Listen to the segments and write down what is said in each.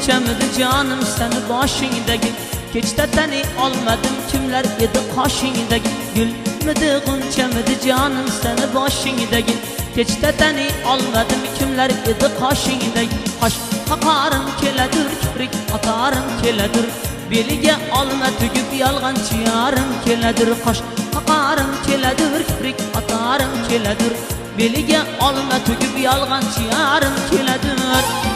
g'unchamidi jonim seni boshingdagi kechda tani olmadim kimlar edi qoshingdagi gulmidi g'unchamidi jonim seni boshingdagi kechda tani olmadim kimlar edi qoshingdagi qosh qoqarim keladir kiprik otarim keladir beliga olma tugib yolg'onchi yorim keladir qosh qoqarim keladir kiprik otarim keladir beliga olma tugib yolg'onchi yorim keladir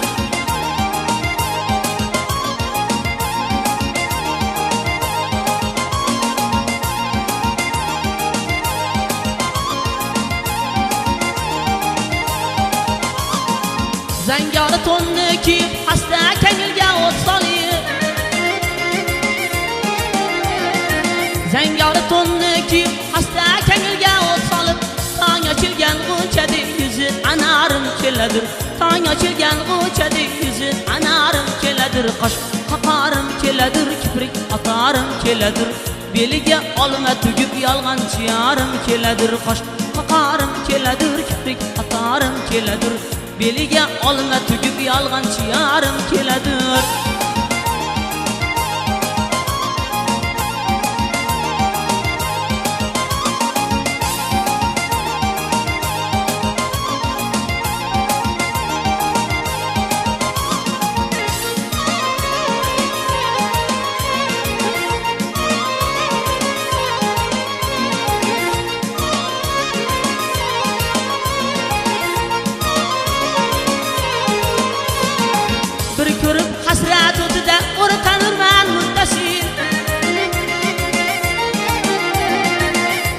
zangori to'nni kiyib asta ko'ngilga o't solib zangori to'nni kiyib asta ko'ngilga o't solib tong ochilgan g'unchadek yuzi anarim keladir tong ochilgan g'unchadek yuzi anarim keladir qosh qoqarim keladir kiprik otarim keladir beliga olma tugib yolg'onchi yorim keladir qosh qoqarim keladir kiprik otarim keladir beliga olma tugib yolg'onchi yorim keladir bir ko'rib hasrat o'tida o'rtanurman muttasir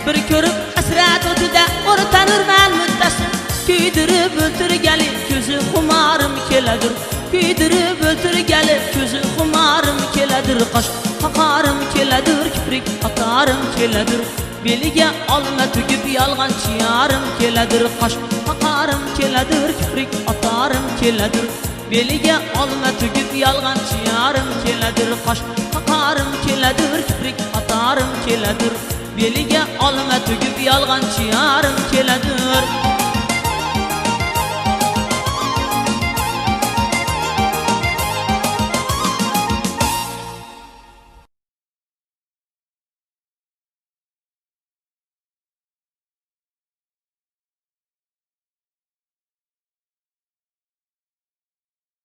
bir ko'rib hasrat o'tida o'rtanurman muttasir kuydirib o'ltirgali ko'zi xumarim keladir kuydirib o'ltirgali ko'zi xumarim keladir qosh qoqarim keladir kiprik otarim keladir beliga olma tugib yolg'onchi yorim keladir qosh qoqarim keladir kiprik otarim keladir beliga olma tugib yolg'onchi yorim keladir qosh qoqarim keladir kiprik otarim keladir beliga olma tugib yolg'onchi yorim keladir